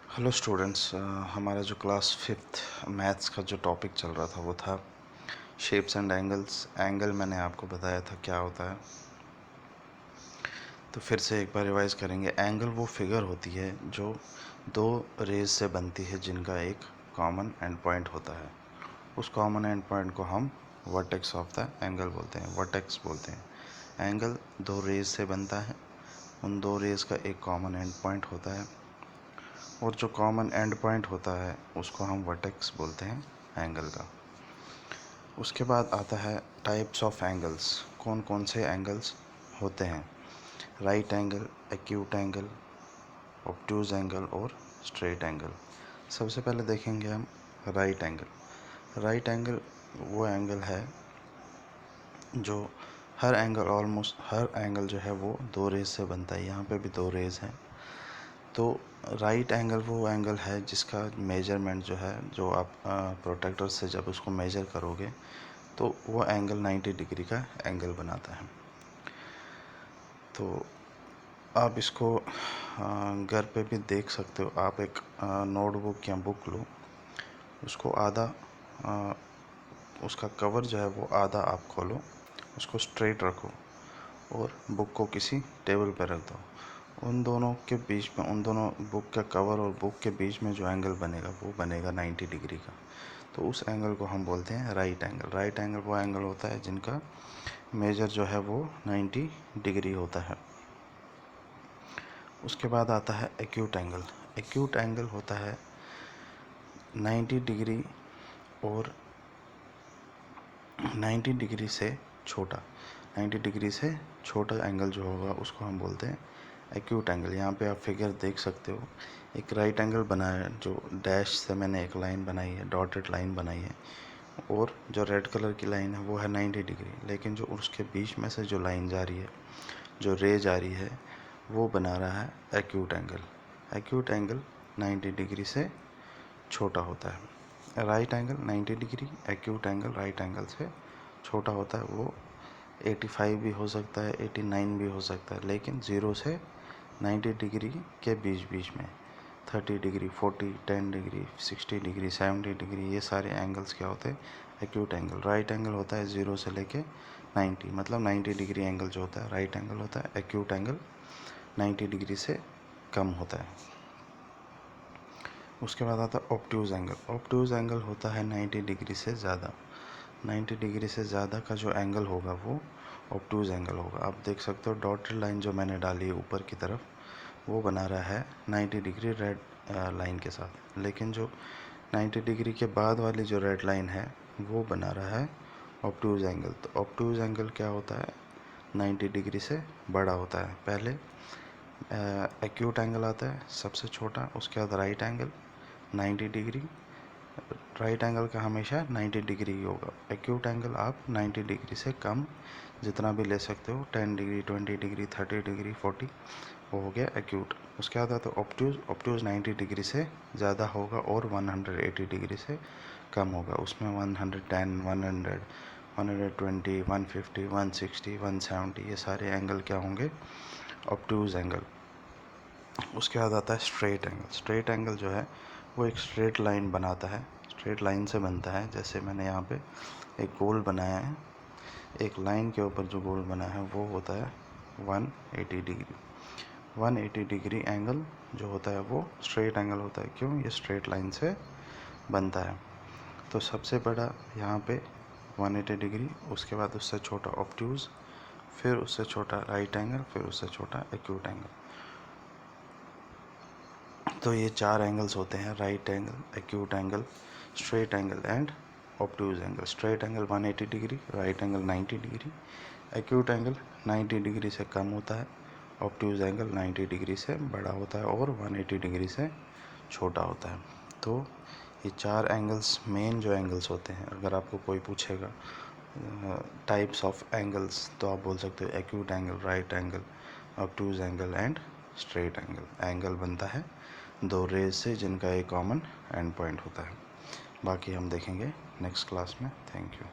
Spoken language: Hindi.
हेलो स्टूडेंट्स, हमारा जो क्लास फिफ्थ मैथ्स का जो टॉपिक चल रहा था वो था शेप्स एंड एंगल्स। एंगल मैंने आपको बताया था क्या होता है, तो फिर से एक बार रिवाइज करेंगे। एंगल वो फिगर होती है जो दो रेज से बनती है जिनका एक कॉमन एंड पॉइंट होता है। उस कॉमन एंड पॉइंट को हम वर्टेक्स ऑफ द एंगल बोलते हैं, वर्टेक्स बोलते हैं। एंगल दो रेज से बनता है, उन दो रेज का एक कॉमन एंड पॉइंट होता है और जो कॉमन एंड पॉइंट होता है उसको हम वर्टेक्स बोलते हैं एंगल का। उसके बाद आता है टाइप्स ऑफ एंगल्स। कौन कौन से एंगल्स होते हैं? Right angle, acute angle, obtuse angle और स्ट्रेट एंगल। सबसे पहले देखेंगे हम राइट एंगल। राइट एंगल वो एंगल है जो ऑलमोस्ट हर एंगल जो है वो दो रेज से बनता है। यहाँ पे भी दो रेज हैं। तो राइट एंगल वो एंगल है जिसका मेजरमेंट जो है, जो आप प्रोट्रैक्टर से जब उसको मेजर करोगे तो वो एंगल 90 डिग्री का एंगल बनाता है। तो आप इसको घर पे भी देख सकते हो। आप एक नोटबुक या बुक लो, उसको आधा उसका कवर जो है वो आधा आप खोलो, उसको स्ट्रेट रखो और बुक को किसी टेबल पर रख दो। उन दोनों के बीच में, उन दोनों बुक का कवर और बुक के बीच में जो एंगल बनेगा वो बनेगा 90 डिग्री का। तो उस एंगल को हम बोलते हैं राइट एंगल। राइट एंगल वो एंगल होता है जिनका मेजर जो है वो 90 डिग्री होता है। उसके बाद आता है एक्यूट एंगल। एक्यूट एंगल होता है 90 डिग्री और 90 डिग्री से छोटा। 90 डिग्री से छोटा एंगल जो होगा उसको हम बोलते हैं एक्यूट एंगल। यहाँ पे आप फिगर देख सकते हो, एक राइट एंगल बना है जो डैश से मैंने एक लाइन बनाई है, डॉटेड लाइन बनाई है, और जो रेड कलर की लाइन है वो है 90 डिग्री। लेकिन जो उसके बीच में से जो लाइन जा रही है, जो रे जा रही है, वो बना रहा है acute angle. Acute angle 90 degree से छोटा होता है। Right angle 90 degree, acute angle right angle से छोटा होता है। वो 85 भी हो सकता है, 89 भी हो सकता है, लेकिन 0 से 90 डिग्री के बीच बीच में 30 डिग्री, 40, 10 डिग्री, 60 डिग्री, 70 डिग्री, ये सारे एंगल्स क्या होते हैं? Acute angle. राइट एंगल होता है 0 से लेके 90, मतलब 90 डिग्री एंगल जो होता है राइट एंगल होता है। एक्यूट एंगल 90 डिग्री से कम होता है। उसके बाद आता है ऑब्ट्यूज एंगल। ऑब्ट्यूज एंगल होता है 90 डिग्री से ज़्यादा। 90 डिग्री से ज़्यादा का जो एंगल होगा वो ऑब्ट्यूज एंगल होगा। आप देख सकते हो डॉटेड लाइन जो मैंने डाली है ऊपर की तरफ, वो बना रहा है 90 डिग्री रेड लाइन के साथ। लेकिन जो 90 डिग्री के बाद वाली जो रेड लाइन है वो बना रहा है ऑब्ट्यूज एंगल। तो ऑब्ट्यूज एंगल क्या होता है? 90 डिग्री से बड़ा होता है। पहले एक्यूट एंगल आता है सबसे छोटा, उसके बाद right angle 90 degree. Right angle का हमेशा 90 डिग्री ही होगा। एक्यूट एंगल आप 90 डिग्री से कम जितना भी ले सकते हो, 10 डिग्री, 20 डिग्री, 30 डिग्री, 40, वो हो गया एक्यूट। उसके बाद आता है ऑब्ट्यूज। ऑब्ट्यूज 90 डिग्री से ज़्यादा होगा और 180 डिग्री से कम होगा। उसमें 110, 100, 120, 150, 160, 170, ये सारे एंगल क्या होंगे? Obtuse angle. उसके बाद आता है स्ट्रेट एंगल। स्ट्रेट एंगल जो है वो एक स्ट्रेट लाइन बनाता है, स्ट्रेट लाइन से बनता है। जैसे मैंने यहाँ पे एक गोल बनाया है, एक लाइन के ऊपर जो गोल बना है वो होता है 180 डिग्री। 180 डिग्री एंगल जो होता है वो स्ट्रेट एंगल होता है। क्यों? ये स्ट्रेट लाइन से बनता है। तो सबसे बड़ा यहाँ पे 180 डिग्री, उसके बाद उससे छोटा ऑब्ट्यूज, फिर उससे छोटा राइट एंगल, फिर उससे छोटा एक्यूट एंगल। तो ये चार एंगल्स होते हैं: right angle, acute angle, straight angle and obtuse angle. Straight angle 180 degree, right angle 90 degree, acute angle 90 degree से कम होता है, ऑब्ट्यूज एंगल 90 डिग्री से बड़ा होता है और 180 डिग्री से छोटा होता है। तो ये चार एंगल्स मेन जो एंगल्स होते हैं। अगर आपको कोई पूछेगा टाइप्स ऑफ एंगल्स, तो आप बोल सकते हो acute angle, right angle, obtuse angle and straight angle. Angle बनता है दो रेज से जिनका एक कॉमन एंड पॉइंट होता है। बाकी हम देखेंगे नेक्स्ट क्लास में। Thank you.